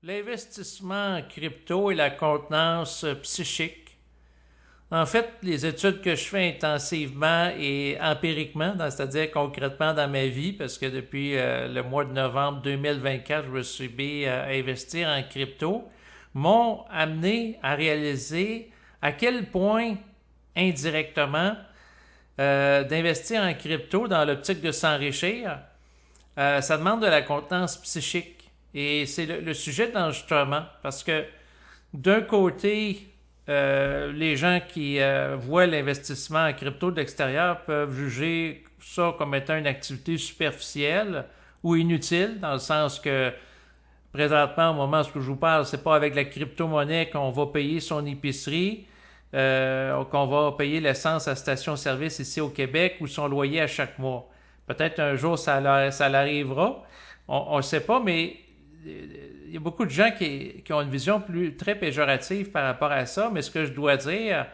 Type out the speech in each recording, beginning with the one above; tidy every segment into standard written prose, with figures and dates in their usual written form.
L'investissement en crypto et la contenance psychique. En fait, les études que je fais intensivement et empiriquement, c'est-à-dire concrètement dans ma vie, parce que depuis le mois de novembre 2024, je me suis mis à investir en crypto, m'ont amené à réaliser à quel point, indirectement, d'investir en crypto dans l'optique de s'enrichir, ça demande de la contenance psychique. Et c'est le sujet d'enregistrement, parce que d'un côté, les gens qui voient l'investissement en crypto de l'extérieur peuvent juger ça comme étant une activité superficielle ou inutile, dans le sens que présentement, au moment où je vous parle, c'est pas avec la crypto-monnaie qu'on va payer son épicerie, qu'on va payer l'essence à station-service ici au Québec ou son loyer à chaque mois. Peut-être un jour ça l'arrivera, on ne sait pas, mais il y a beaucoup de gens qui ont une vision très péjorative par rapport à ça, mais ce que je dois dire,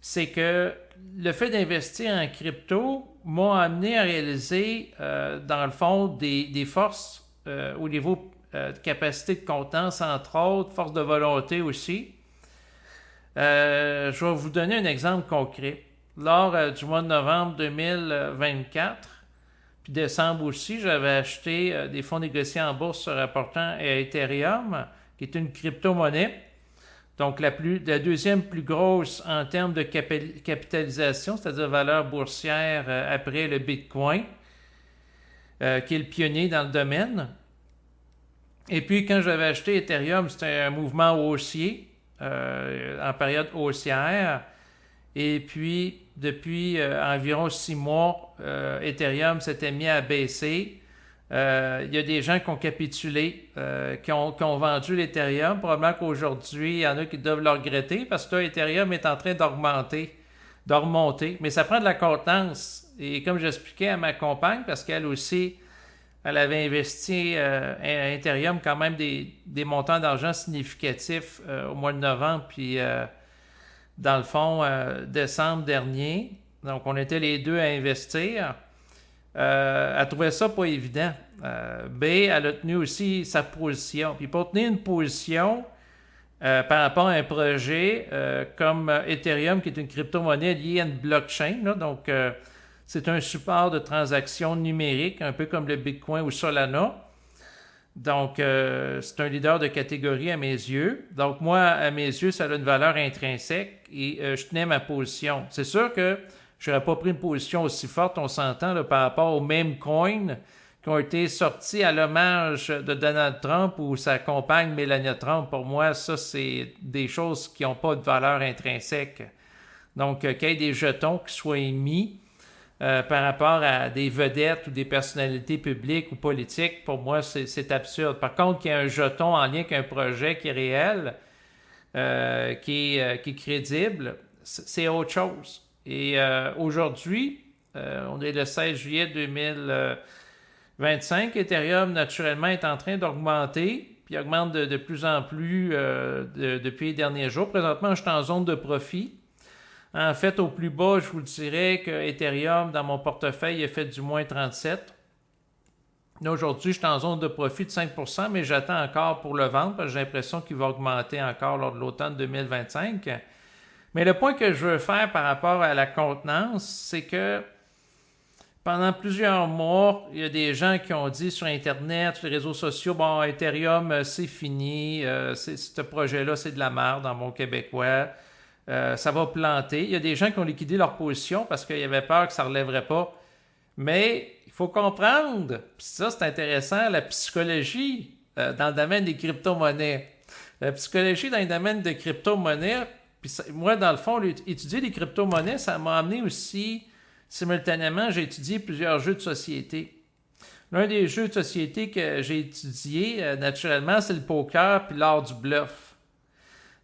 c'est que le fait d'investir en crypto m'a amené à réaliser, dans le fond, des forces au niveau de capacité de contenance, entre autres, force de volonté aussi. Je vais vous donner un exemple concret. Lors du mois de novembre 2024, puis décembre aussi, j'avais acheté des fonds négociés en bourse se rapportant à Ethereum, qui est une crypto-monnaie. Donc, la deuxième plus grosse en termes de capitalisation, c'est-à-dire valeur boursière après le Bitcoin, qui est le pionnier dans le domaine. Et puis, quand j'avais acheté Ethereum, c'était un mouvement haussier, en période haussière. Et puis, depuis environ 6 mois, Ethereum s'était mis à baisser. Il y a des gens qui ont capitulé, qui ont vendu l'Ethereum. Probablement qu'aujourd'hui, il y en a qui doivent le regretter parce que là, Ethereum est en train d'augmenter, de remonter. Mais ça prend de la contenance. Et comme j'expliquais à ma compagne, parce qu'elle aussi, elle avait investi à Ethereum quand même des montants d'argent significatifs au mois de novembre, puis dans le fond, décembre dernier. Donc, on était les deux à investir. Elle trouvait ça pas évident. B, elle a tenu aussi sa position. Puis pour tenir une position par rapport à un projet comme Ethereum, qui est une crypto-monnaie liée à une blockchain, là, donc c'est un support de transaction numérique, un peu comme le Bitcoin ou Solana. Donc, c'est un leader de catégorie à mes yeux. Donc, moi, à mes yeux, ça a une valeur intrinsèque et je tenais ma position. C'est sûr que je n'aurais pas pris une position aussi forte, on s'entend, là, par rapport aux mêmes coins qui ont été sortis à l'hommage de Donald Trump ou sa compagne Melania Trump. Pour moi, ça, c'est des choses qui n'ont pas de valeur intrinsèque. Donc, qu'il y ait des jetons qui soient émis par rapport à des vedettes ou des personnalités publiques ou politiques, pour moi, c'est absurde. Par contre, qu'il y ait un jeton en lien avec un projet qui est réel, qui est crédible, c'est autre chose. Et aujourd'hui, on est le 16 juillet 2025, Ethereum, naturellement, est en train d'augmenter, puis augmente de plus en plus depuis les derniers jours. Présentement, je suis en zone de profit. En fait, au plus bas, je vous dirais que Ethereum, dans mon portefeuille, a fait du moins 37. Là, aujourd'hui, je suis en zone de profit de 5%, mais j'attends encore pour le vendre parce que j'ai l'impression qu'il va augmenter encore lors de l'automne 2025. Mais le point que je veux faire par rapport à la contenance, c'est que pendant plusieurs mois, il y a des gens qui ont dit sur Internet, sur les réseaux sociaux, bon, Ethereum, c'est fini, ce projet-là, c'est de la merde dans mon québécois. Ça va planter. Il y a des gens qui ont liquidé leur position parce qu'ils avaient peur que ça ne relèverait pas. Mais il faut comprendre, puis ça c'est intéressant, la psychologie dans le domaine des crypto-monnaies. La psychologie dans le domaine des crypto-monnaies, puis moi dans le fond, étudier les crypto-monnaies, ça m'a amené aussi, simultanément, j'ai étudié plusieurs jeux de société. L'un des jeux de société que j'ai étudié, naturellement, c'est le poker puis l'art du bluff.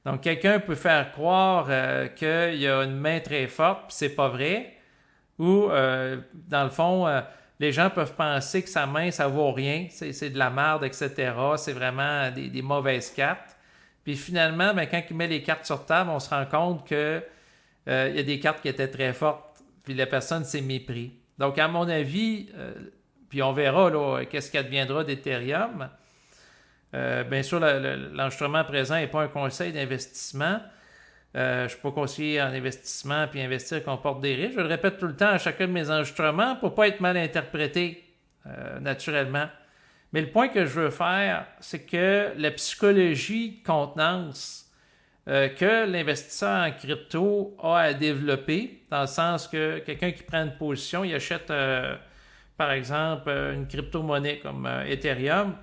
Donc, quelqu'un peut faire croire qu'il y a une main très forte, puis c'est pas vrai. Ou, dans le fond, les gens peuvent penser que sa main, ça vaut rien, c'est de la merde, etc. C'est vraiment des mauvaises cartes. Puis finalement, ben, quand il met les cartes sur table, on se rend compte que il y a des cartes qui étaient très fortes, puis la personne s'est mépris. Donc, à mon avis, puis on verra là, qu'est-ce qui adviendra d'Ethereum. Bien sûr, l'enregistrement présent n'est pas un conseil d'investissement. Je ne suis pas conseiller en investissement, puis investir comporte des risques. Je le répète tout le temps à chacun de mes enregistrements pour ne pas être mal interprété, naturellement. Mais le point que je veux faire, c'est que la psychologie de contenance que l'investisseur en crypto a à développer, dans le sens que quelqu'un qui prend une position, il achète, par exemple, une crypto-monnaie comme Ethereum.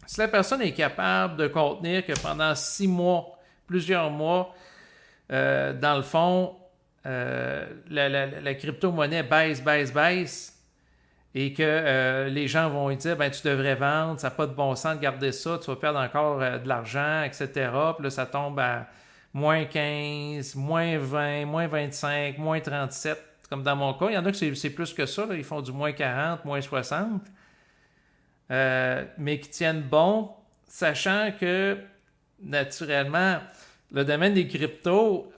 Si la personne est capable de contenir que pendant 6 mois, plusieurs mois, dans le fond, la crypto-monnaie baisse, et que les gens vont lui dire, ben tu devrais vendre, ça n'a pas de bon sens de garder ça, tu vas perdre encore de l'argent, etc. Puis là, ça tombe à moins 15, moins 20, moins 25, moins 37, comme dans mon cas. Il y en a que c'est plus que ça, là. Ils font du moins 40, moins 60, mais qui tiennent bon, sachant que, naturellement, le domaine des cryptos,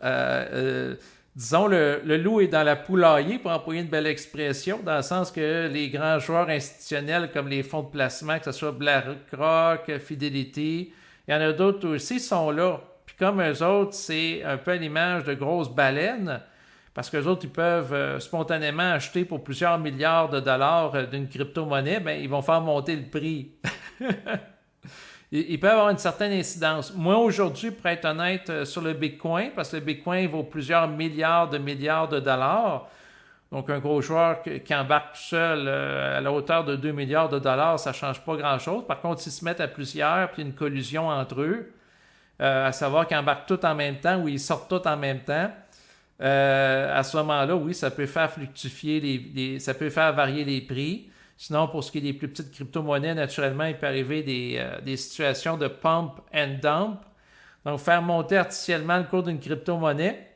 disons, le loup est dans la poulailler, pour employer une belle expression, dans le sens que les grands joueurs institutionnels comme les fonds de placement, que ce soit BlackRock, Fidelity, il y en a d'autres aussi, sont là. Puis comme eux autres, c'est un peu à l'image de grosses baleines, parce qu'eux autres, ils peuvent spontanément acheter pour plusieurs milliards de dollars d'une crypto-monnaie, bien, ils vont faire monter le prix. Il peut avoir une certaine incidence. Moi, aujourd'hui, pour être honnête, sur le Bitcoin, parce que le Bitcoin vaut plusieurs milliards de dollars, donc un gros joueur qui embarque tout seul à la hauteur de 2 milliards de dollars, ça ne change pas grand-chose. Par contre, s'ils se mettent à plusieurs, puis il y a une collusion entre eux, à savoir qu'ils embarquent tout en même temps ou ils sortent tout en même temps, à ce moment-là, oui, ça peut faire fluctuer ça peut faire varier les prix. Sinon, pour ce qui est des plus petites crypto-monnaies, naturellement, il peut arriver des situations de pump and dump. Donc, faire monter artificiellement le cours d'une crypto-monnaie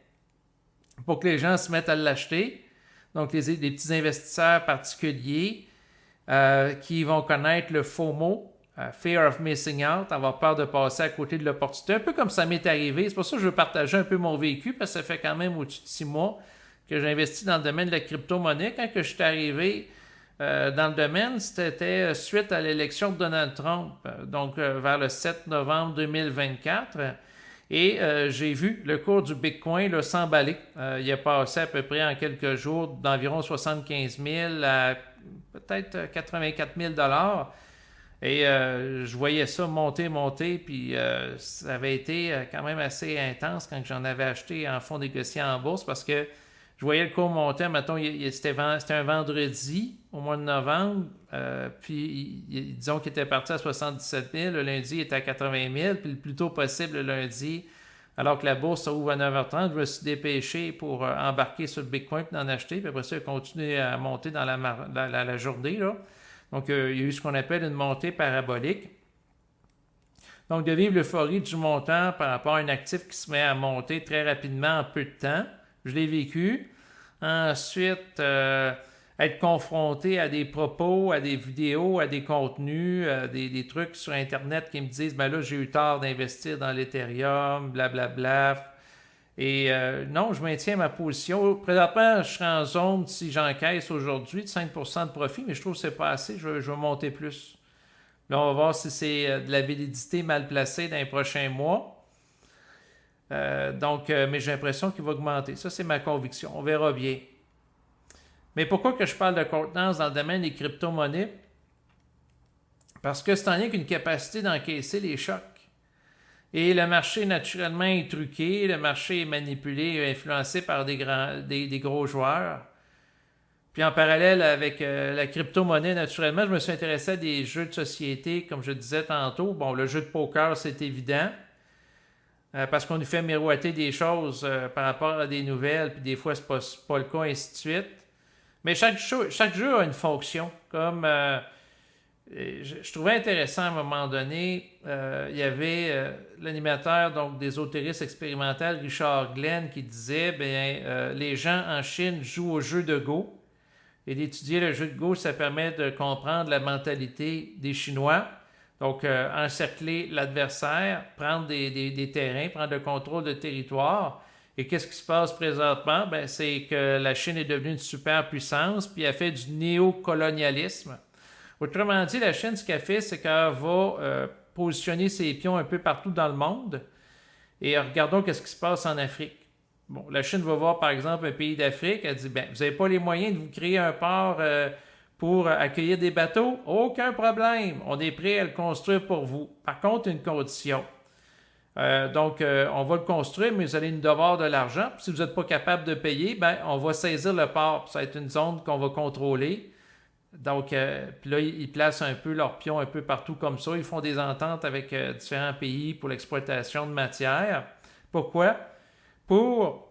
pour que les gens se mettent à l'acheter. Donc, les petits investisseurs particuliers qui vont connaître le FOMO, Fear of Missing Out, avoir peur de passer à côté de l'opportunité. Un peu comme ça m'est arrivé. C'est pour ça que je veux partager un peu mon vécu, parce que ça fait quand même au-dessus de 6 mois que j'ai investi dans le domaine de la crypto-monnaie. Quand que je suis arrivé dans le domaine, c'était suite à l'élection de Donald Trump, donc vers le 7 novembre 2024. Et j'ai vu le cours du Bitcoin s'emballer. Il a passé à peu près en quelques jours d'environ 75 000 à peut-être 84 000 $. Et je voyais ça monter, puis ça avait été quand même assez intense quand j'en avais acheté en fonds négociés en bourse, parce que je voyais le cours monter, mettons, c'était un vendredi au mois de novembre, puis disons qu'il était parti à 77 000, le lundi il était à 80 000, puis le plus tôt possible le lundi, alors que la bourse ouvre à 9h30, je me suis dépêché pour embarquer sur le Bitcoin et d'en acheter, puis après ça, il a continué à monter dans la journée, là. Donc, il y a eu ce qu'on appelle une montée parabolique. Donc, de vivre l'euphorie du montant par rapport à un actif qui se met à monter très rapidement en peu de temps, je l'ai vécu. Ensuite, être confronté à des propos, à des vidéos, à des contenus, des trucs sur Internet qui me disent « ben là, j'ai eu tort d'investir dans l'Ethereum, blablabla ». Et non, je maintiens ma position. Présentement, je serai en zone, si j'encaisse aujourd'hui, de 5% de profit, mais je trouve que c'est pas assez. Je veux monter plus. Là, on va voir si c'est de la validité mal placée dans les prochains mois. Mais j'ai l'impression qu'il va augmenter. Ça, c'est ma conviction. On verra bien. Mais pourquoi que je parle de contenance dans le domaine des crypto-monnaies? Parce que c'est en lien qu'une capacité d'encaisser les chocs. Et le marché, naturellement, est truqué, le marché est manipulé et influencé par des gros joueurs. Puis en parallèle avec la crypto-monnaie, naturellement, je me suis intéressé à des jeux de société, comme je disais tantôt. Bon, le jeu de poker, c'est évident, parce qu'on nous fait miroiter des choses par rapport à des nouvelles, puis des fois, c'est pas le cas, ainsi de suite. Mais chaque jeu a une fonction, comme... je trouvais intéressant à un moment donné, il y avait l'animateur donc d'Ésotérisme expérimental, Richard Glenn, qui disait les gens en Chine jouent au jeu de Go. Et d'étudier le jeu de Go, ça permet de comprendre la mentalité des Chinois. Donc, encercler l'adversaire, prendre des terrains, prendre le contrôle de territoire. Et qu'est-ce qui se passe présentement? C'est que la Chine est devenue une superpuissance, puis elle fait du néocolonialisme. Autrement dit, la Chine, ce qu'elle fait, c'est qu'elle va positionner ses pions un peu partout dans le monde. Et regardons qu'est-ce qui se passe en Afrique. Bon, la Chine va voir, par exemple, un pays d'Afrique. Elle dit, ben, vous n'avez pas les moyens de vous créer un port pour accueillir des bateaux? Aucun problème. On est prêt à le construire pour vous. Par contre, une condition. Donc, on va le construire, mais vous allez nous devoir de l'argent. Puis, si vous n'êtes pas capable de payer, ben, on va saisir le port. Ça va être une zone qu'on va contrôler. Donc, puis là, ils placent un peu leurs pions un peu partout comme ça. Ils font des ententes avec différents pays pour l'exploitation de matières. Pourquoi? Pour,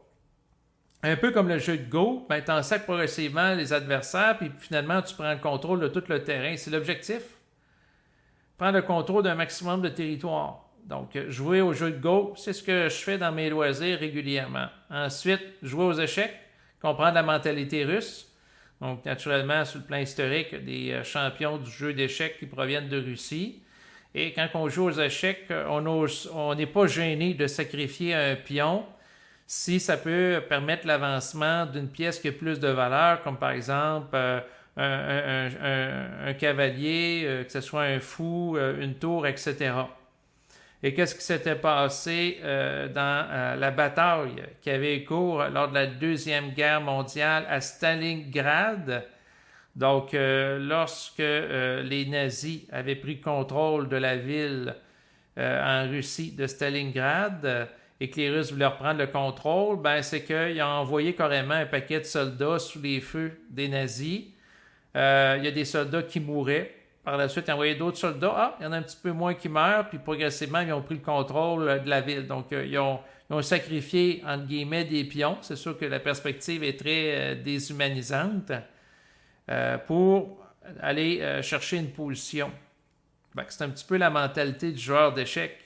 un peu comme le jeu de Go, ben, tu encercles progressivement les adversaires, puis finalement, tu prends le contrôle de tout le terrain. C'est l'objectif. Prendre le contrôle d'un maximum de territoire. Donc, jouer au jeu de Go, c'est ce que je fais dans mes loisirs régulièrement. Ensuite, jouer aux échecs, comprendre la mentalité russe. Donc, naturellement, sur le plan historique, des champions du jeu d'échecs qui proviennent de Russie. Et quand on joue aux échecs, on n'est pas gêné de sacrifier un pion si ça peut permettre l'avancement d'une pièce qui a plus de valeur, comme par exemple un cavalier, que ce soit un fou, une tour, etc. Et qu'est-ce qui s'était passé dans la bataille qui avait cours lors de la Deuxième Guerre mondiale à Stalingrad? Donc, lorsque les nazis avaient pris contrôle de la ville en Russie de Stalingrad et que les Russes voulaient reprendre le contrôle, ben, c'est qu'ils ont envoyé carrément un paquet de soldats sous les feux des nazis. Il y a des soldats qui mouraient. Par la suite, ils ont envoyé d'autres soldats. Ah, il y en a un petit peu moins qui meurent, puis progressivement, ils ont pris le contrôle de la ville. Donc, ils ont sacrifié, entre guillemets, des pions. C'est sûr que la perspective est très déshumanisante pour aller chercher une position. C'est un petit peu la mentalité du joueur d'échecs.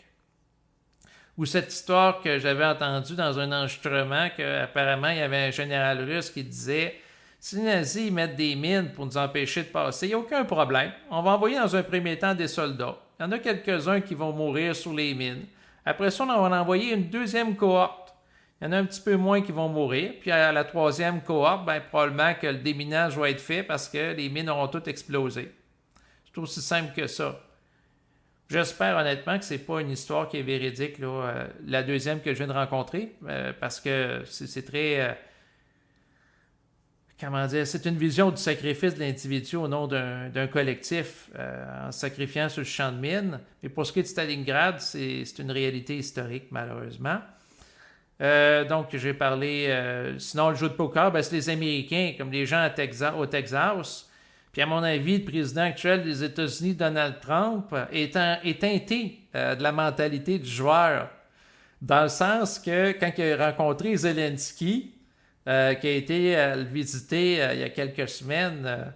Ou cette histoire que j'avais entendue dans un enregistrement qu'apparemment, il y avait un général russe qui disait « Si les nazis mettent des mines pour nous empêcher de passer, il n'y a aucun problème. On va envoyer dans un premier temps des soldats. Il y en a quelques-uns qui vont mourir sous les mines. Après ça, on va en envoyer une deuxième cohorte. Il y en a un petit peu moins qui vont mourir. Puis à la troisième cohorte, ben, probablement que le déminage va être fait parce que les mines auront toutes explosé. C'est aussi simple que ça. J'espère honnêtement que ce n'est pas une histoire qui est véridique, là, la deuxième que je viens de rencontrer, parce que c'est très... comment dire, c'est une vision du sacrifice de l'individu au nom d'un collectif en se sacrifiant sur le champ de mine. Et pour ce qui est de Stalingrad, c'est une réalité historique, malheureusement. Donc, j'ai parlé... sinon, le jeu de poker, ben, c'est les Américains, comme les gens au Texas. Puis, à mon avis, le président actuel des États-Unis, Donald Trump, est teinté de la mentalité du joueur. Dans le sens que, quand il a rencontré Zelensky, qui a été le visiter il y a quelques semaines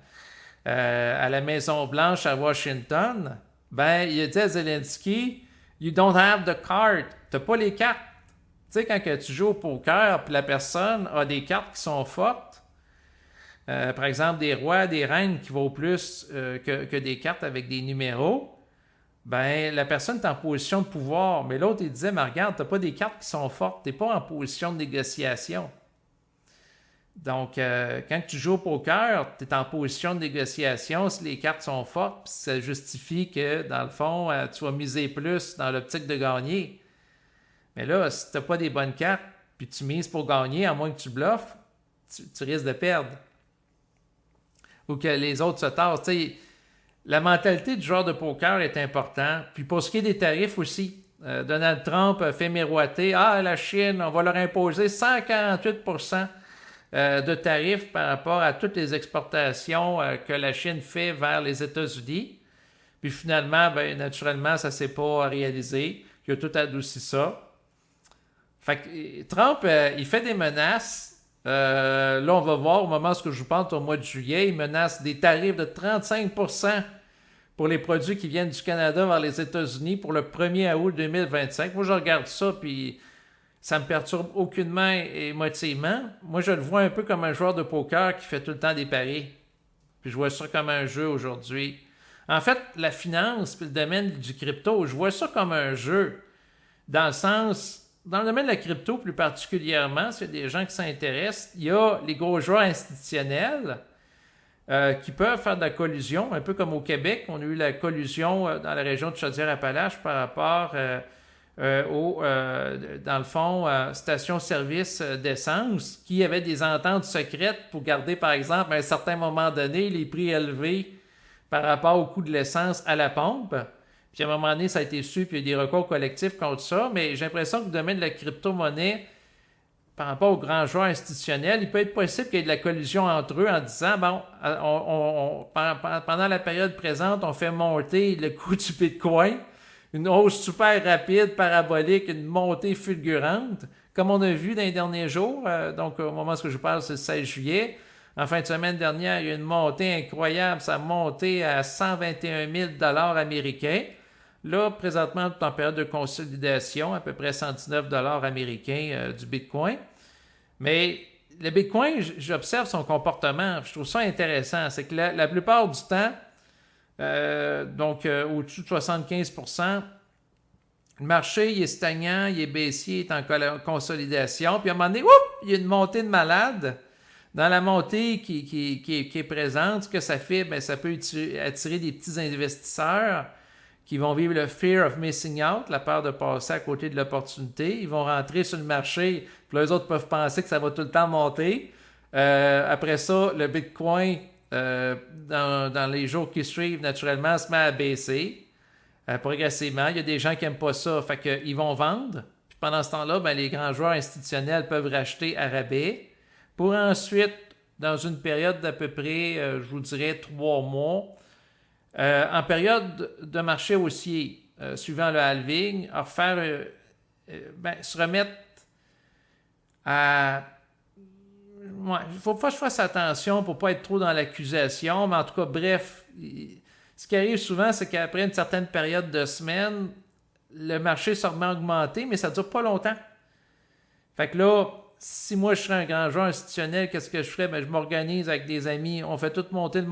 à la Maison-Blanche à Washington, ben, il a dit à Zelensky, « You don't have the card. » Tu n'as pas les cartes. Tu sais, quand tu joues au poker, puis la personne a des cartes qui sont fortes, par exemple, des rois, des reines qui vaut plus que des cartes avec des numéros, ben la personne est en position de pouvoir. Mais l'autre, il disait, mais regarde, tu n'as pas des cartes qui sont fortes, tu n'es pas en position de négociation. Donc, quand tu joues au poker, tu es en position de négociation si les cartes sont fortes, puis ça justifie que, dans le fond, tu vas miser plus dans l'optique de gagner. Mais là, si tu n'as pas des bonnes cartes, puis tu mises pour gagner, à moins que tu bluffes, tu risques de perdre. Ou que les autres se tassent. T'sais, la mentalité du joueur de poker est importante. Puis pour ce qui est des tarifs aussi, Donald Trump a fait miroiter « Ah, la Chine, on va leur imposer 148% de tarifs par rapport à toutes les exportations que la Chine fait vers les États-Unis. » Puis finalement, ben, naturellement, ça ne s'est pas réalisé. Il a tout adouci ça. Fait que Trump, il fait des menaces. Là, on va voir au moment où je vous parle, au mois de juillet, il menace des tarifs de 35% pour les produits qui viennent du Canada vers les États-Unis pour le 1er août 2025. Moi, je regarde ça, puis ça me perturbe aucunement émotivement. Moi, je le vois un peu comme un joueur de poker qui fait tout le temps des paris. Puis je vois ça comme un jeu aujourd'hui. En fait, la finance puis le domaine du crypto, je vois ça comme un jeu. Dans le sens... Dans le domaine de la crypto, plus particulièrement, s'il y a des gens qui s'intéressent, il y a les gros joueurs institutionnels qui peuvent faire de la collusion, un peu comme au Québec. On a eu la collusion dans la région de Chaudière-Appalaches par rapport dans le fond, stations-service d'essence qui avaient des ententes secrètes pour garder, par exemple, à un certain moment donné, les prix élevés par rapport au coût de l'essence à la pompe. Puis à un moment donné, ça a été su, puis il y a des recours collectifs contre ça. Mais j'ai l'impression que le domaine de la crypto-monnaie, par rapport aux grands joueurs institutionnels, il peut être possible qu'il y ait de la collusion entre eux en disant, bon, pendant la période présente, on fait monter le coût du Bitcoin, une hausse super rapide, parabolique, une montée fulgurante, comme on a vu dans les derniers jours. Donc, au moment où je vous parle, c'est le 16 juillet. En fin de semaine dernière, il y a une montée incroyable. Ça a monté à 121 000 $ américains. Là, présentement, en période de consolidation, à peu près 119 $ américains du Bitcoin. Mais le Bitcoin, j'observe son comportement. Je trouve ça intéressant. C'est que la plupart du temps, au-dessus de 75%, le marché il est stagnant, il est baissier, il est en consolidation. Puis à un moment donné, il y a une montée de malade. Dans la montée qui est présente, ce que ça fait, bien, ça peut attirer des petits investisseurs qui vont vivre le fear of missing out, la peur de passer à côté de l'opportunité. Ils vont rentrer sur le marché, puis les autres peuvent penser que ça va tout le temps monter. Après ça, le Bitcoin, dans les jours qui suivent, naturellement, se met à baisser progressivement. Il y a des gens qui n'aiment pas ça, fait qu'ils vont vendre. Puis pendant ce temps-là, ben, les grands joueurs institutionnels peuvent racheter à rabais pour ensuite, dans une période d'à peu près, je vous dirais, 3 mois, en période de marché haussier, suivant le halving, se remettre à... Ouais, il faut pas que je fasse attention pour ne pas être trop dans l'accusation, mais en tout cas, bref, ce qui arrive souvent, c'est qu'après une certaine période de semaines, le marché se remet à augmenter, mais ça ne dure pas longtemps. Fait que là, si moi je serais un grand joueur institutionnel, qu'est-ce que je ferais? Ben, je m'organise avec des amis, on fait tout monter le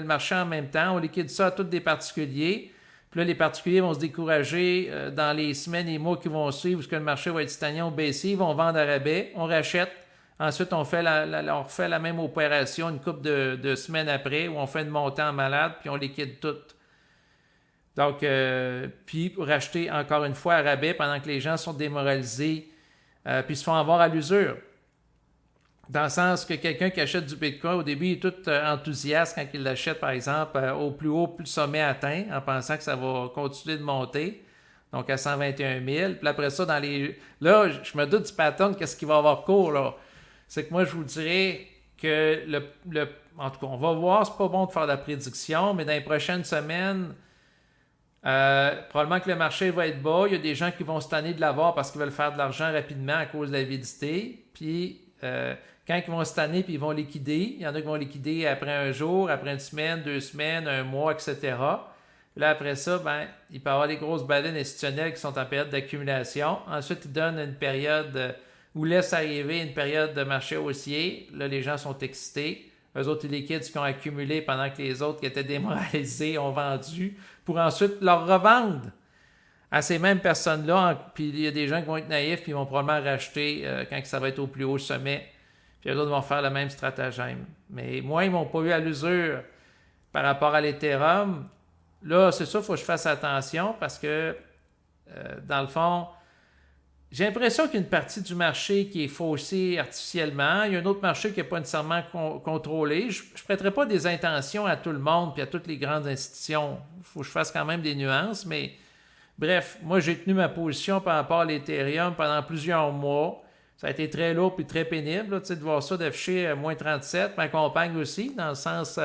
marché en même temps, on liquide ça à tous des particuliers. Puis là, les particuliers vont se décourager dans les semaines et mois qui vont suivre, parce que le marché va être stagnant ou baissé, ils vont vendre à rabais, on rachète. Ensuite, on refait la même opération une couple de semaines après, où on fait une montée en malade, puis on liquide tout. Donc, puis racheter encore une fois à rabais pendant que les gens sont démoralisés, puis se font avoir à l'usure. Dans le sens que quelqu'un qui achète du Bitcoin, au début, il est tout enthousiaste quand il l'achète, par exemple, au plus haut, plus le sommet atteint, en pensant que ça va continuer de monter, donc à 121 000. Puis après ça, là, je me doute du pattern, qu'est-ce qui va avoir cours, là. C'est que moi, je vous dirais que, en tout cas, on va voir, c'est pas bon de faire de la prédiction, mais dans les prochaines semaines, probablement que le marché va être bas. Il y a des gens qui vont se tanner de l'avoir parce qu'ils veulent faire de l'argent rapidement à cause de l'avidité. Puis, quand ils vont se tanner, puis ils vont liquider. Il y en a qui vont liquider après un jour, après une semaine, 2 semaines, un mois, etc. Là, après ça, ben, il peut y avoir des grosses baleines institutionnelles qui sont en période d'accumulation. Ensuite, ils donnent une période ou laissent arriver une période de marché haussier. Là, les gens sont excités. Eux autres, ils liquident ce qu'ils ont accumulé pendant que les autres qui étaient démoralisés ont vendu pour ensuite leur revendre à ces mêmes personnes-là. Puis il y a des gens qui vont être naïfs puis ils vont probablement racheter quand ça va être au plus haut sommet. Puis les autres vont faire le même stratagème. Mais moi, ils ne m'ont pas eu à l'usure par rapport à l'Ethereum. Là, c'est ça, il faut que je fasse attention parce que, dans le fond, j'ai l'impression qu'il y a une partie du marché qui est faussée artificiellement. Il y a un autre marché qui n'est pas nécessairement contrôlé. Je ne prêterai pas des intentions à tout le monde et à toutes les grandes institutions. Il faut que je fasse quand même des nuances, mais bref, moi j'ai tenu ma position par rapport à l'Ethereum pendant plusieurs mois. Ça a été très lourd et très pénible là, de voir ça d'afficher moins 37. Ma compagne aussi, dans le sens...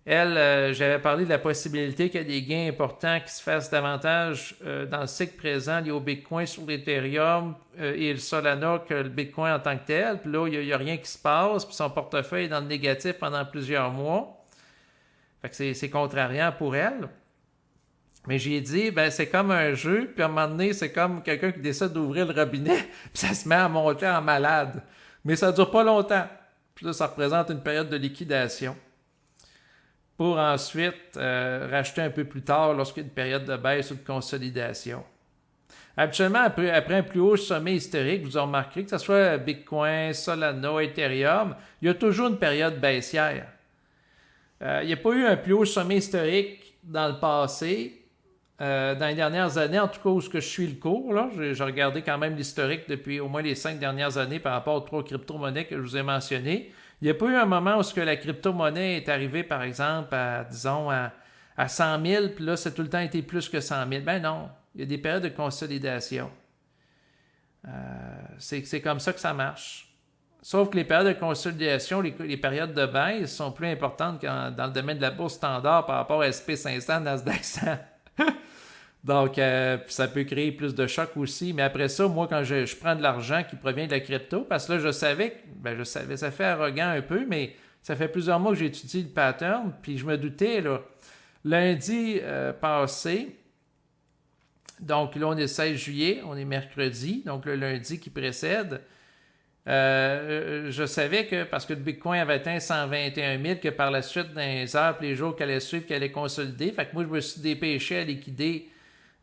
j'avais parlé de la possibilité qu'il y ait des gains importants qui se fassent davantage dans le cycle présent lié au Bitcoin sur l'Ethereum et le Solana que le Bitcoin en tant que tel. Puis là, il n'y a rien qui se passe, puis son portefeuille est dans le négatif pendant plusieurs mois. Fait que c'est contrariant pour elle. Mais j'ai dit, ben c'est comme un jeu, puis à un moment donné, c'est comme quelqu'un qui décide d'ouvrir le robinet, puis ça se met à monter en malade. Mais ça ne dure pas longtemps. Puis là, ça représente une période de liquidation. Pour ensuite racheter un peu plus tard lorsqu'il y a une période de baisse ou de consolidation. Habituellement, après un plus haut sommet historique, vous remarquerez que ce soit Bitcoin, Solana, Ethereum, il y a toujours une période baissière. Il n'y a pas eu un plus haut sommet historique dans le passé. Dans les dernières années, en tout cas, où je suis le cours, là, j'ai regardé quand même l'historique depuis au moins les 5 dernières années par rapport aux 3 crypto-monnaies que je vous ai mentionnées. Il n'y a pas eu un moment où la crypto-monnaie est arrivée, par exemple, disons, à 100 000, puis là, ça a tout le temps été plus que 100 000. Ben non, il y a des périodes de consolidation. C'est comme ça que ça marche. Sauf que les périodes de consolidation, les périodes de baisse sont plus importantes que dans le domaine de la bourse standard par rapport à SP500, Nasdaq 100. Donc, ça peut créer plus de chocs aussi. Mais après ça, moi, quand je prends de l'argent qui provient de la crypto, parce que là, je savais, ça fait arrogant un peu, mais ça fait plusieurs mois que j'ai étudié le pattern, puis je me doutais, là, lundi passé, donc là, on est le 16 juillet, on est mercredi, donc le lundi qui précède, je savais que, parce que le Bitcoin avait atteint 121 000, que par la suite, dans les heures et les jours qu'elle allait suivre, qu'elle allait consolider, fait que moi, je me suis dépêché à liquider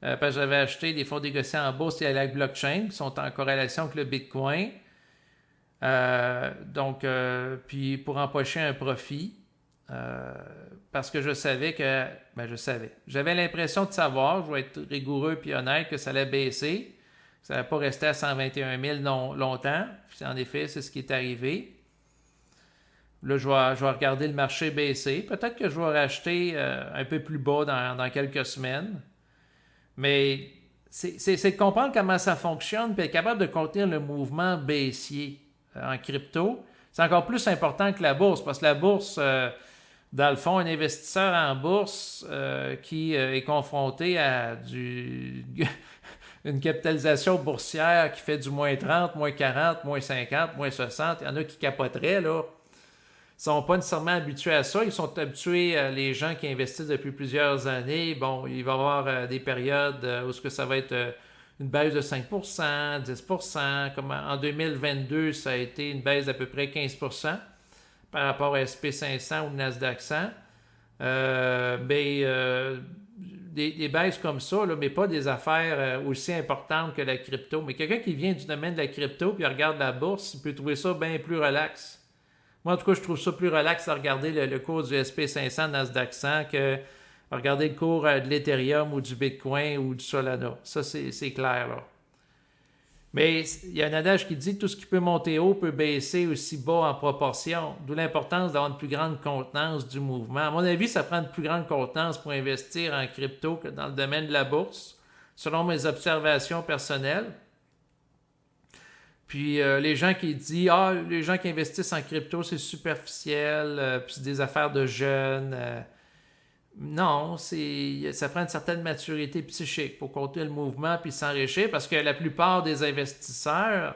parce que j'avais acheté des fonds négociés en bourse et à la blockchain qui sont en corrélation avec le Bitcoin. Puis pour empocher un profit, parce que je savais que, j'avais l'impression de savoir, je vais être rigoureux et honnête, que ça allait baisser, que ça n'allait pas rester à 121 000 longtemps. Puis en effet, c'est ce qui est arrivé. Là, je vais regarder le marché baisser. Peut-être que je vais racheter un peu plus bas dans quelques semaines. Mais c'est de comprendre comment ça fonctionne et être capable de contenir le mouvement baissier en crypto. C'est encore plus important que la bourse parce que la bourse, dans le fond, un investisseur en bourse qui est confronté à une capitalisation boursière qui fait du moins 30, moins 40, moins 50, moins 60, il y en a qui capoteraient, là. Ils ne sont pas nécessairement habitués à ça. Ils sont habitués, les gens qui investissent depuis plusieurs années. Bon, il va y avoir des périodes où ça va être une baisse de 5%, 10%. Comme en 2022, ça a été une baisse d'à peu près 15% par rapport à SP500 ou Nasdaq 100. Des baisses comme ça, là, mais pas des affaires aussi importantes que la crypto. Mais quelqu'un qui vient du domaine de la crypto et regarde la bourse, il peut trouver ça bien plus relax. Moi, en tout cas, je trouve ça plus relax de regarder le cours du SP500, Nasdaq 100 que regarder le cours de l'Ethereum ou du Bitcoin ou du Solana. Ça, c'est clair, là. Mais il y a un adage qui dit que tout ce qui peut monter haut peut baisser aussi bas en proportion, d'où l'importance d'avoir une plus grande contenance du mouvement. À mon avis, ça prend une plus grande contenance pour investir en crypto que dans le domaine de la bourse, selon mes observations personnelles. Puis les gens qui disent les gens qui investissent en crypto, c'est superficiel, puis c'est des affaires de jeunes. Non, ça prend une certaine maturité psychique pour contenir le mouvement puis s'enrichir parce que la plupart des investisseurs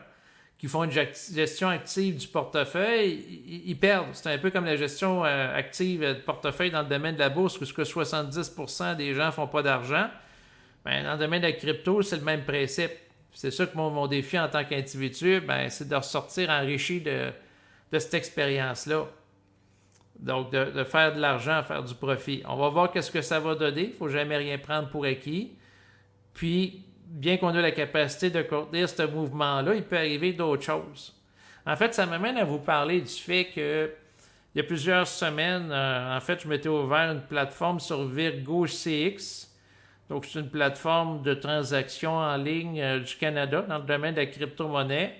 qui font une gestion active du portefeuille, ils perdent. C'est un peu comme la gestion active de portefeuille dans le domaine de la bourse, où 70% des gens ne font pas d'argent. Ben, dans le domaine de la crypto, c'est le même principe. C'est ça que mon défi en tant qu'individu, c'est de ressortir enrichi de cette expérience-là. Donc, de faire de l'argent, faire du profit. On va voir qu'est-ce que ça va donner. Il ne faut jamais rien prendre pour acquis. Puis, bien qu'on ait la capacité de contenir ce mouvement-là, il peut arriver d'autres choses. En fait, ça m'amène à vous parler du fait que il y a plusieurs semaines, je m'étais ouvert une plateforme sur Virgo CX. Donc, c'est une plateforme de transaction en ligne du Canada dans le domaine de la crypto-monnaie.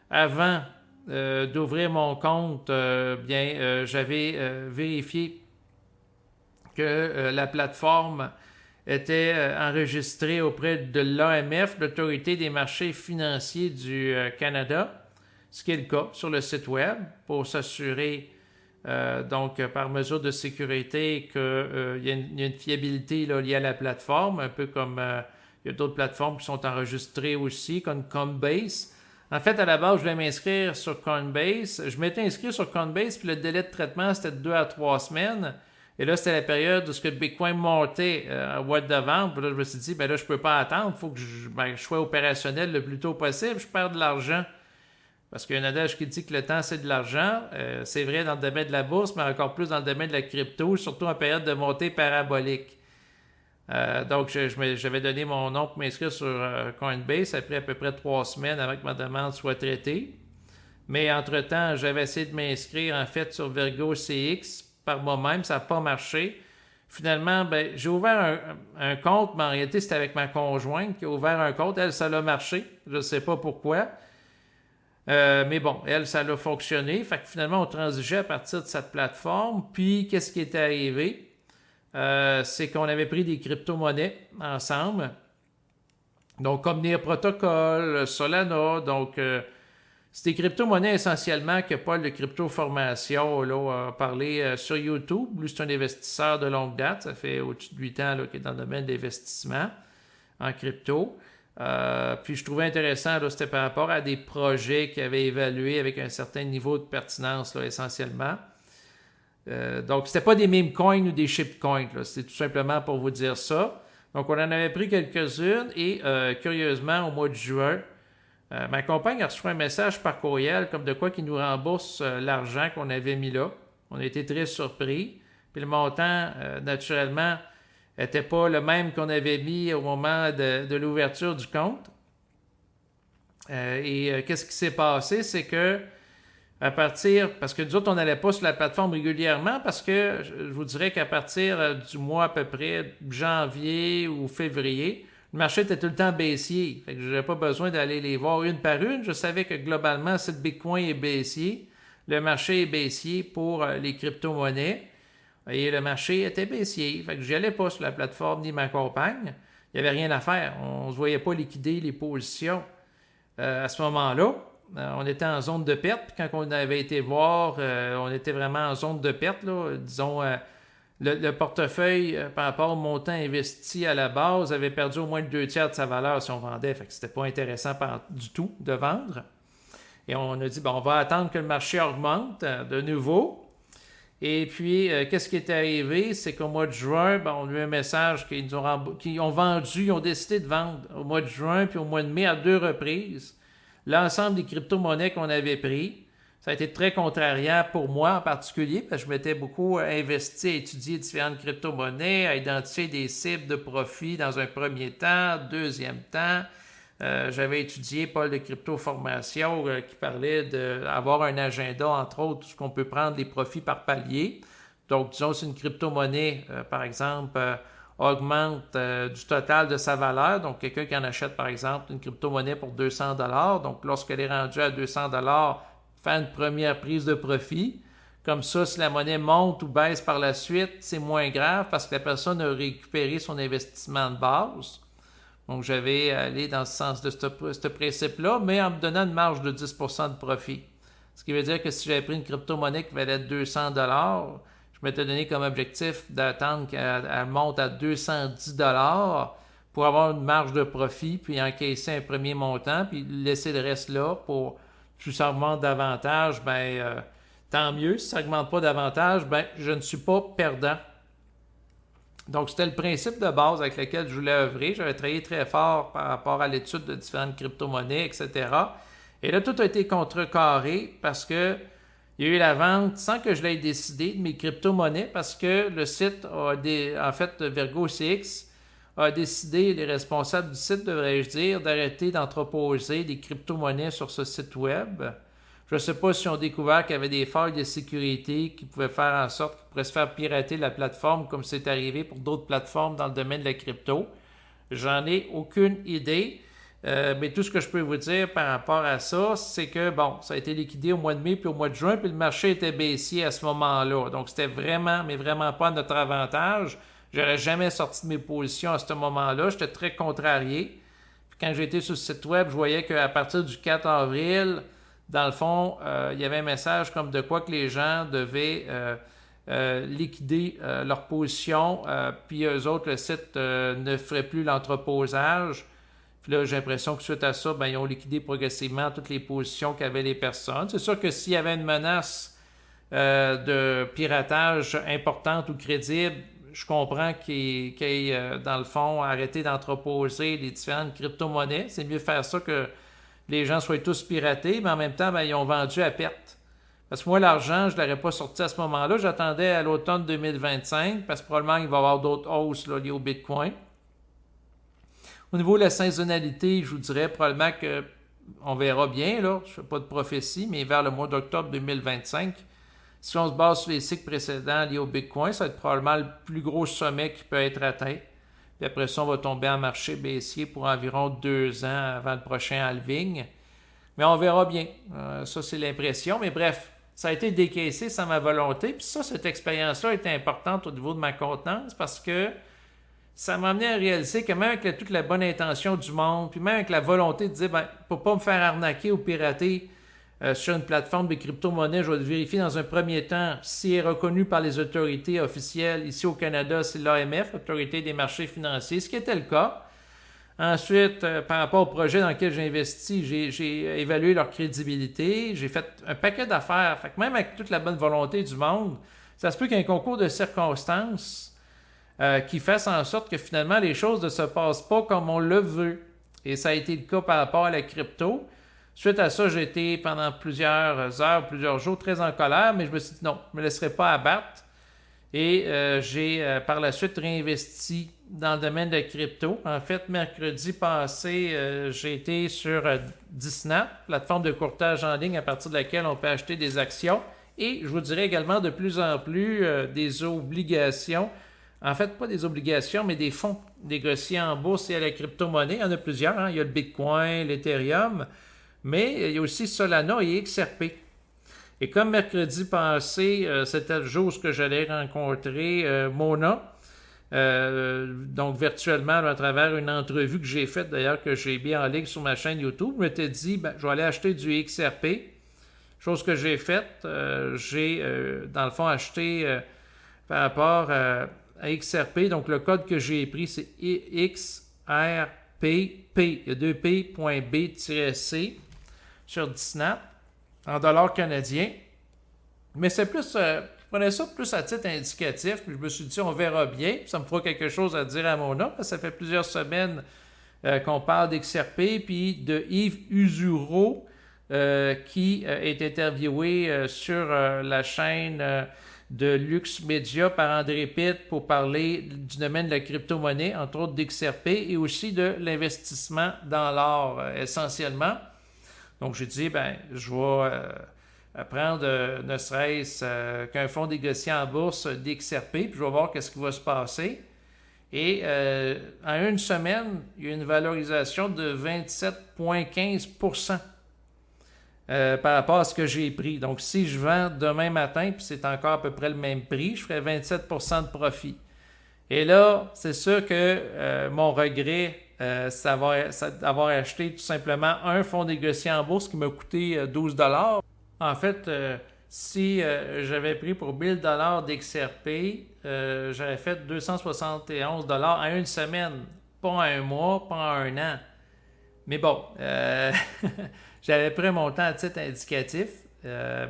Avant d'ouvrir mon compte, j'avais vérifié que la plateforme était enregistrée auprès de l'AMF, l'Autorité des marchés financiers du Canada, ce qui est le cas sur le site web, pour s'assurer par mesure de sécurité qu'il y a une fiabilité là, liée à la plateforme, un peu comme il y a d'autres plateformes qui sont enregistrées aussi, comme Coinbase. En fait, à la base, je voulais m'inscrire sur Coinbase. Je m'étais inscrit sur Coinbase, puis le délai de traitement, c'était de 2 à 3 semaines. Et là, c'était la période où le Bitcoin montait au mois de novembre. Puis là, je me suis dit, là, je peux pas attendre. Il faut que je sois opérationnel le plus tôt possible. Je perds de l'argent. Parce qu'il y a un adage qui dit que le temps, c'est de l'argent. C'est vrai dans le domaine de la bourse, mais encore plus dans le domaine de la crypto, surtout en période de montée parabolique. Donc, j'avais donné mon nom pour m'inscrire sur Coinbase après à peu près 3 semaines avant que ma demande soit traitée. Mais entre-temps, j'avais essayé de m'inscrire en fait sur Virgo CX. par moi-même, ça n'a pas marché. Finalement, ben, j'ai ouvert un compte, mais en réalité, c'était avec ma conjointe qui a ouvert un compte. Elle, ça a marché. Je ne sais pas pourquoi. Mais bon, elle, ça a fonctionné. Fait que finalement, on transigeait à partir de cette plateforme. Puis, qu'est-ce qui était arrivé? C'est qu'on avait pris des crypto-monnaies ensemble. Donc, comme Near Protocol, Solana. Donc, c'est des crypto-monnaies essentiellement que Paul de Crypto Formation là, a parlé sur YouTube. Lui, c'est un investisseur de longue date. Ça fait au-dessus de 8 ans qu'il est dans le domaine d'investissement en crypto. Puis je trouvais intéressant, là, c'était par rapport à des projets qu'il avait évalués avec un certain niveau de pertinence, là, essentiellement. Donc, c'était pas des meme coins ou des shitcoins, là. C'était tout simplement pour vous dire ça. Donc, on en avait pris quelques-unes et, curieusement, au mois de juin, ma compagne a reçu un message par courriel comme de quoi qu'il nous rembourse l'argent qu'on avait mis là. On a été très surpris. Puis le montant, naturellement, n'était pas le même qu'on avait mis au moment de l'ouverture du compte. Qu'est-ce qui s'est passé? C'est que parce que nous autres, on n'allait pas sur la plateforme régulièrement, parce que je vous dirais qu'à partir du mois à peu près janvier ou février, le marché était tout le temps baissier. Fait que je n'avais pas besoin d'aller les voir une par une. Je savais que globalement, si le Bitcoin est baissier, le marché est baissier pour les crypto-monnaies. Et le marché était baissier. Fait que je n'allais pas sur la plateforme ni ma compagne. Il n'y avait rien à faire. On ne se voyait pas liquider les positions. À ce moment-là, on était en zone de perte. Puis quand on avait été voir, on était vraiment en zone de perte. Là. Disons, le portefeuille, par rapport au montant investi à la base, avait perdu au moins le 2/3 de sa valeur si on vendait. Fait que c'était pas intéressant du tout de vendre. Et on a dit, bon, on va attendre que le marché augmente de nouveau. Et puis, qu'est-ce qui est arrivé? C'est qu'au mois de juin, ben, on a eu un message qu'ils ont vendu, ils ont décidé de vendre au mois de juin puis au mois de mai à 2 reprises l'ensemble des crypto-monnaies qu'on avait pris. Ça a été très contrariant pour moi en particulier, parce que je m'étais beaucoup investi à étudier différentes crypto-monnaies, à identifier des cibles de profit dans un premier temps, deuxième temps. J'avais étudié Paul de Crypto Formation qui parlait d'avoir un agenda, entre autres, où on peut prendre les profits par palier. Donc, disons, si une crypto-monnaie, par exemple, augmente du total de sa valeur, donc quelqu'un qui en achète, par exemple, une crypto-monnaie pour 200 $, donc lorsqu'elle est rendue à 200 $, faire une première prise de profit. Comme ça, si la monnaie monte ou baisse par la suite, c'est moins grave parce que la personne a récupéré son investissement de base. Donc, j'avais allé dans ce sens de ce principe-là, mais en me donnant une marge de 10% de profit. Ce qui veut dire que si j'avais pris une crypto-monnaie qui valait 200 $, je m'étais donné comme objectif d'attendre qu'elle monte à 210 $ pour avoir une marge de profit, puis encaisser un premier montant, puis laisser le reste là pour, si ça augmente davantage, tant mieux. Si ça n'augmente pas davantage, je ne suis pas perdant. Donc, c'était le principe de base avec lequel je voulais œuvrer. J'avais travaillé très fort par rapport à l'étude de différentes crypto-monnaies, etc. Et là, tout a été contrecarré parce que il y a eu la vente sans que je l'aie décidé de mes crypto-monnaies parce que le site en fait, VergoCX a décidé, les responsables du site, devrais-je dire, d'arrêter d'entreposer des crypto-monnaies sur ce site web. Je ne sais pas si on découvert qu'il y avait des failles de sécurité qui pouvaient faire en sorte qu'ils pourraient se faire pirater la plateforme comme c'est arrivé pour d'autres plateformes dans le domaine de la crypto. J'en ai aucune idée. Mais tout ce que je peux vous dire par rapport à ça, c'est que, bon, ça a été liquidé au mois de mai puis au mois de juin, puis le marché était baissier à ce moment-là. Donc, c'était vraiment, mais vraiment pas à notre avantage. J'aurais jamais sorti de mes positions à ce moment-là. J'étais très contrarié. Puis quand j'ai été sur le site web, je voyais qu'à partir du 4 avril, dans le fond, il y avait un message comme de quoi que les gens devaient liquider leur position, puis eux autres, le site ne ferait plus l'entreposage. Puis là, j'ai l'impression que suite à ça, ils ont liquidé progressivement toutes les positions qu'avaient les personnes. C'est sûr que s'il y avait une menace de piratage importante ou crédible, je comprends qu'ils aient, dans le fond, arrêté d'entreposer les différentes crypto-monnaies. C'est mieux faire ça que les gens soient tous piratés, mais en même temps, ils ont vendu à perte. Parce que moi, l'argent, je ne l'aurais pas sorti à ce moment-là. J'attendais à l'automne 2025, parce que probablement il va y avoir d'autres hausses là, liées au Bitcoin. Au niveau de la saisonnalité, je vous dirais probablement qu'on verra bien, là, je ne fais pas de prophétie, mais vers le mois d'octobre 2025, Si on se base sur les cycles précédents liés au Bitcoin, ça va être probablement le plus gros sommet qui peut être atteint. Puis après ça, on va tomber en marché baissier pour environ 2 ans avant le prochain halving. Mais on verra bien. Ça, c'est l'impression. Mais bref, ça a été décaissé sans ma volonté. Puis ça, cette expérience-là était importante au niveau de ma contenance parce que ça m'a amené à réaliser que même avec toute la bonne intention du monde, puis même avec la volonté de dire, ben, pour pas me faire arnaquer ou pirater sur une plateforme de crypto-monnaie, je vais vérifier dans un premier temps si elle est reconnue par les autorités officielles. Ici au Canada, c'est l'AMF, l'Autorité des marchés financiers, ce qui était le cas. Ensuite, par rapport au projet dans lequel j'ai investi, j'ai évalué leur crédibilité, j'ai fait un paquet d'affaires. Fait que même avec toute la bonne volonté du monde, ça se peut qu'il y ait un concours de circonstances qui fasse en sorte que finalement les choses ne se passent pas comme on le veut. Et ça a été le cas par rapport à la crypto. Suite à ça, j'ai été pendant plusieurs heures, plusieurs jours très en colère, mais je me suis dit non, je ne me laisserai pas abattre. Et j'ai par la suite réinvesti dans le domaine de la crypto. En fait, mercredi passé, j'ai été sur Disnap, plateforme de courtage en ligne à partir de laquelle on peut acheter des actions. Et je vous dirais également de plus en plus des obligations. En fait, pas des obligations, mais des fonds négociés en bourse et à la crypto-monnaie. Il y en a plusieurs. Hein? Il y a le Bitcoin, l'Ethereum, mais il y a aussi Solana et XRP. Et comme mercredi passé, c'était le jour où j'allais rencontrer Mona, donc virtuellement à travers une entrevue que j'ai faite, d'ailleurs que j'ai mis en ligne sur ma chaîne YouTube, je m'étais dit, ben, je vais aller acheter du XRP, chose que j'ai faite. J'ai, dans le fond, acheté par rapport à XRP, donc le code que j'ai pris, c'est XRPP, il y a 2P.B-C sur Disnap, en dollars canadiens. Mais c'est plus, je prenais ça plus à titre indicatif, puis je me suis dit, on verra bien, puis ça me fera quelque chose à dire à Mona, parce que ça fait plusieurs semaines qu'on parle d'XRP, puis de Yves Usuro, qui est interviewé sur la chaîne de Lux Media par André Pitt pour parler du domaine de la crypto-monnaie, entre autres d'XRP, et aussi de l'investissement dans l'or, essentiellement. Donc, j'ai dit, ben, je vais prendre ne serait-ce qu'un fonds négocié en bourse d'XRP, puis je vais voir qu'est-ce qui va se passer. Et en une semaine, il y a une valorisation de 27,15% par rapport à ce que j'ai pris. Donc, si je vends demain matin, puis c'est encore à peu près le même prix, je ferai 27% de profit. Et là, c'est sûr que mon regret, ça va d'avoir acheté tout simplement un fonds négocié en bourse qui m'a coûté 12 $. En fait, si j'avais pris pour 1000 $ d'XRP, j'aurais fait 271 $ en une semaine, pas en un mois, pas en un an. Mais bon, j'avais pris un montant à titre indicatif.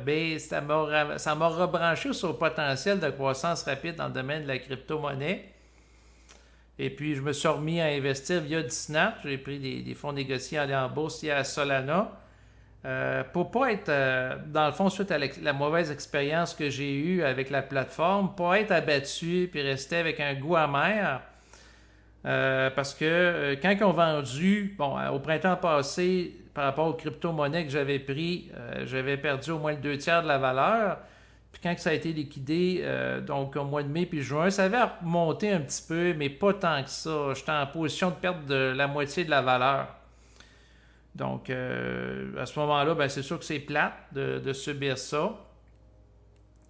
Mais ça m'a rebranché sur le potentiel de croissance rapide dans le domaine de la crypto-monnaie. Et puis, je me suis remis à investir via Disnap. J'ai pris des fonds négociés en bourse et à Solana. Pour pas être, dans le fond, suite à la mauvaise expérience que j'ai eue avec la plateforme, pas être abattu puis rester avec un goût amer. Parce que quand ils ont vendu, bon, au printemps passé, par rapport aux crypto-monnaies que j'avais pris, j'avais perdu au moins le 2 tiers de la valeur. Puis quand ça a été liquidé, donc au mois de mai puis juin, ça avait remonté un petit peu, mais pas tant que ça. J'étais en position de perdre de la moitié de la valeur. Donc, à ce moment-là, ben, c'est sûr que c'est plate de subir ça.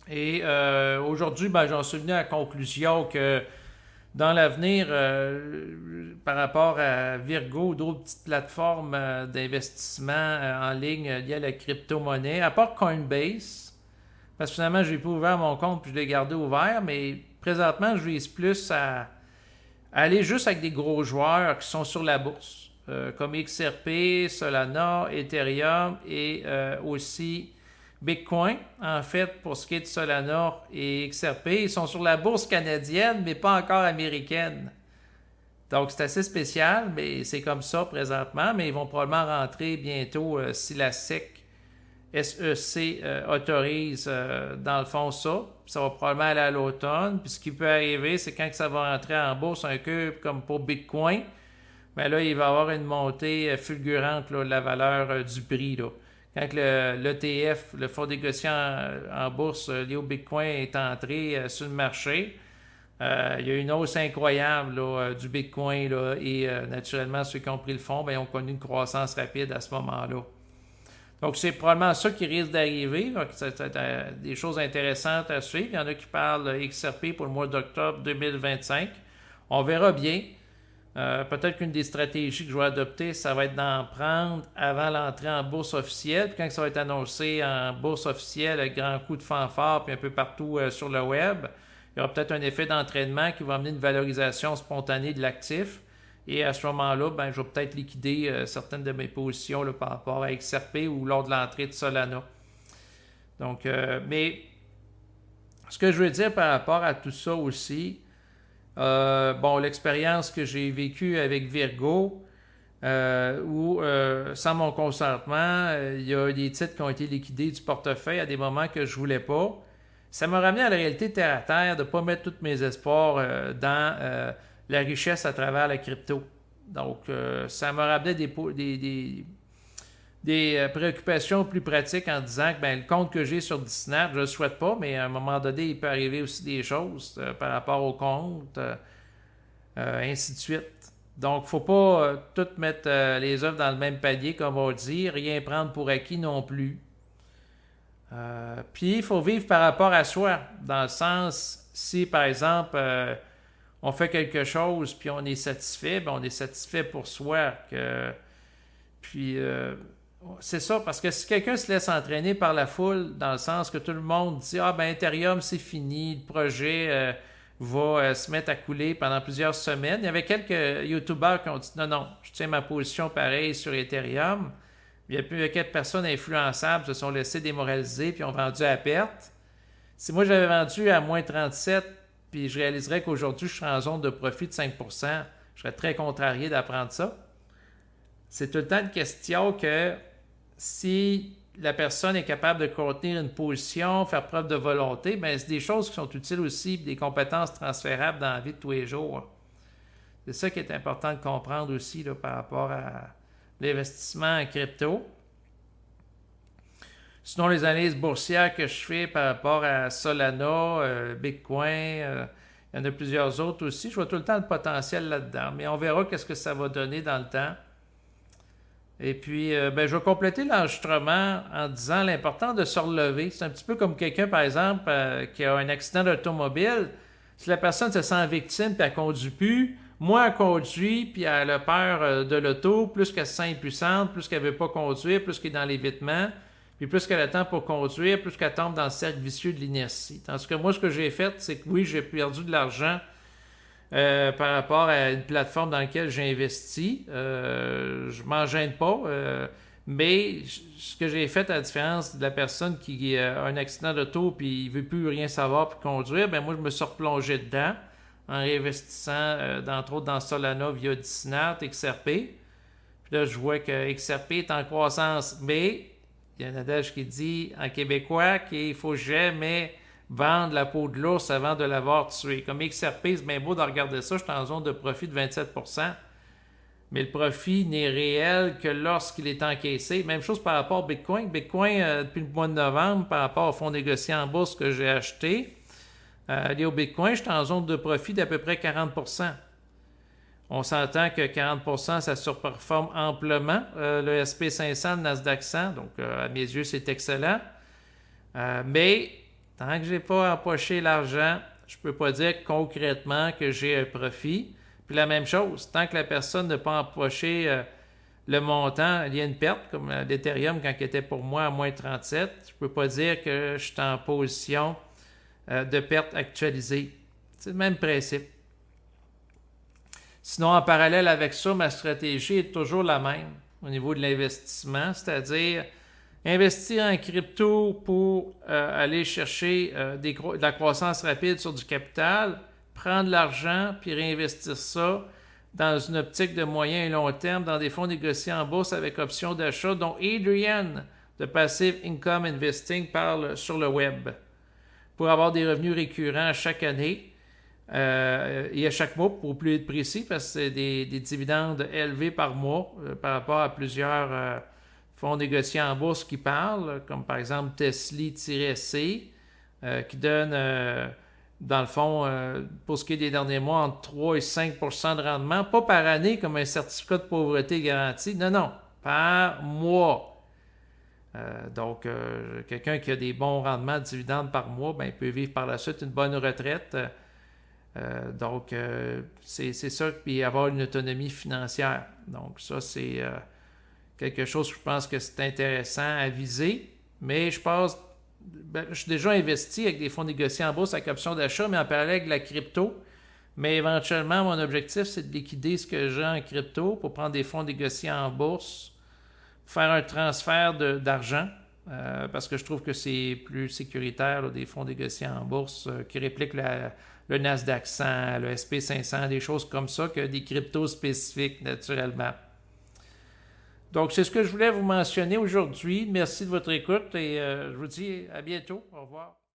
Et aujourd'hui, ben, j'en suis venu à la conclusion que dans l'avenir, par rapport à Virgo ou d'autres petites plateformes d'investissement en ligne liées à la crypto-monnaie, à part Coinbase, parce que finalement, je n'ai pas ouvert mon compte puis je l'ai gardé ouvert, mais présentement, je vise plus à aller juste avec des gros joueurs qui sont sur la bourse, comme XRP, Solana, Ethereum et aussi Bitcoin. En fait, pour ce qui est de Solana et XRP, ils sont sur la bourse canadienne, mais pas encore américaine. Donc, c'est assez spécial, mais c'est comme ça présentement, mais ils vont probablement rentrer bientôt si la SEC autorise, dans le fond, ça. Puis ça va probablement aller à l'automne. Puis ce qui peut arriver, c'est quand ça va rentrer en bourse, un peu comme pour Bitcoin, mais là, il va y avoir une montée fulgurante là, de la valeur du prix. Là. quand l'ETF, le fonds négocié en bourse lié au Bitcoin, est entré sur le marché, il y a eu une hausse incroyable là, du Bitcoin là, et naturellement, ceux qui ont pris le fonds ben, ont connu une croissance rapide à ce moment-là. Donc, c'est probablement ça qui risque d'arriver. Donc, c'est des choses intéressantes à suivre. Il y en a qui parlent XRP pour le mois d'octobre 2025. On verra bien. Peut-être qu'une des stratégies que je vais adopter, ça va être d'en prendre avant l'entrée en bourse officielle. Puis quand ça va être annoncé en bourse officielle, avec grand coup de fanfare, puis un peu partout sur le web, il y aura peut-être un effet d'entraînement qui va amener une valorisation spontanée de l'actif. Et à ce moment-là, ben, je vais peut-être liquider certaines de mes positions là, par rapport à XRP ou lors de l'entrée de Solana. Donc, mais ce que je veux dire par rapport à tout ça aussi, bon, l'expérience que j'ai vécue avec Virgo, où sans mon consentement, il y a des titres qui ont été liquidés du portefeuille à des moments que je ne voulais pas. Ça m'a ramené à la réalité terre à terre de ne pas mettre tous mes espoirs dans la richesse à travers la crypto. Donc, ça m'a ramené des préoccupations plus pratiques en disant que ben, le compte que j'ai sur Disney, je ne le souhaite pas, mais à un moment donné, il peut arriver aussi des choses par rapport au compte, ainsi de suite. Donc, il ne faut pas tout mettre les œufs dans le même panier, comme on dit, rien prendre pour acquis non plus. Puis, il faut vivre par rapport à soi, dans le sens, si par exemple, on fait quelque chose, puis on est satisfait, ben on est satisfait pour soi. Puis, c'est ça, parce que si quelqu'un se laisse entraîner par la foule, dans le sens que tout le monde dit « Ah, ben Ethereum, c'est fini, le projet va se mettre à couler pendant plusieurs semaines. » Il y avait quelques YouTubers qui ont dit « Non, non, je tiens ma position pareille sur Ethereum. » Il y a plus de quelques personnes influençables qui se sont laissées démoraliser puis ont vendu à perte. Si moi j'avais vendu à moins 37, puis je réaliserais qu'aujourd'hui je serais en zone de profit de 5%, je serais très contrarié d'apprendre ça. C'est tout le temps une question que si la personne est capable de contenir une position, faire preuve de volonté, bien, c'est des choses qui sont utiles aussi, des compétences transférables dans la vie de tous les jours. C'est ça qui est important de comprendre aussi là, par rapport à l'investissement en crypto. Sinon, les analyses boursières que je fais par rapport à Solana, Bitcoin, il y en a plusieurs autres aussi. Je vois tout le temps le potentiel là-dedans, mais on verra qu'est-ce que ça va donner dans le temps. Et puis, ben, je vais compléter l'enregistrement en disant l'important de se relever. C'est un petit peu comme quelqu'un, par exemple, qui a un accident d'automobile. Si la personne se sent victime et elle ne conduit plus, moins elle conduit puis elle a peur de l'auto, plus qu'elle se sent impuissante, plus qu'elle ne veut pas conduire, plus qu'elle est dans l'évitement, puis plus qu'elle attend pour conduire, plus qu'elle tombe dans le cercle vicieux de l'inertie. Tandis que moi, ce que j'ai fait, c'est que oui, j'ai perdu de l'argent par rapport à une plateforme dans laquelle j'ai investi. Je ne m'en gêne pas, mais ce que j'ai fait, à la différence de la personne qui a un accident d'auto puis il ne veut plus rien savoir pour conduire, ben moi, je me suis replongé dedans en réinvestissant, entre autres, dans Solana via Disney, XRP. Puis là, je vois que XRP est en croissance, mais il y a un adage qui dit en québécois qu'il ne faut jamais vendre la peau de l'ours avant de l'avoir tué. Comme XRP, c'est bien beau de regarder ça, je suis en zone de profit de 27%, mais le profit n'est réel que lorsqu'il est encaissé. Même chose par rapport au Bitcoin. Bitcoin, depuis le mois de novembre, par rapport au fonds négocié en bourse que j'ai acheté, lié au Bitcoin, je suis en zone de profit d'à peu près 40%. On s'entend que 40%, ça surperforme amplement le SP500, le Nasdaq 100, donc à mes yeux, c'est excellent. Mais tant que je n'ai pas empoché l'argent, je ne peux pas dire concrètement que j'ai un profit. Puis la même chose, tant que la personne n'a pas empoché le montant, il y a une perte, comme l'Ethereum quand il était pour moi à moins 37, je ne peux pas dire que je suis en position de perte actualisée. C'est le même principe. Sinon, en parallèle avec ça, ma stratégie est toujours la même au niveau de l'investissement, c'est-à-dire investir en crypto pour aller chercher de la croissance rapide sur du capital, prendre l'argent puis réinvestir ça dans une optique de moyen et long terme dans des fonds négociés en bourse avec option d'achat dont Adrian de Passive Income Investing parle sur le web pour avoir des revenus récurrents chaque année. Et à chaque mois, pour plus être précis, parce que c'est des dividendes élevés par mois par rapport à plusieurs fonds négociés en bourse qui parlent, comme par exemple Tesla-C, qui donne, dans le fond, pour ce qui est des derniers mois, entre 3 et 5 de rendement, pas par année comme un certificat de pauvreté garanti, non, non, par mois. Donc, quelqu'un qui a des bons rendements de dividendes par mois, ben, il peut vivre par la suite une bonne retraite. Donc, c'est ça, puis avoir une autonomie financière. Donc, ça, c'est quelque chose que je pense que c'est intéressant à viser. Mais je pense, je suis déjà investi avec des fonds négociés en bourse avec option d'achat, mais en parallèle avec la crypto. Mais éventuellement, mon objectif, c'est de liquider ce que j'ai en crypto pour prendre des fonds négociés en bourse, faire un transfert d'argent, parce que je trouve que c'est plus sécuritaire, là, des fonds négociés en bourse qui répliquent le Nasdaq 100, le SP500, des choses comme ça, que des cryptos spécifiques, naturellement. Donc, c'est ce que je voulais vous mentionner aujourd'hui. Merci de votre écoute et je vous dis à bientôt. Au revoir.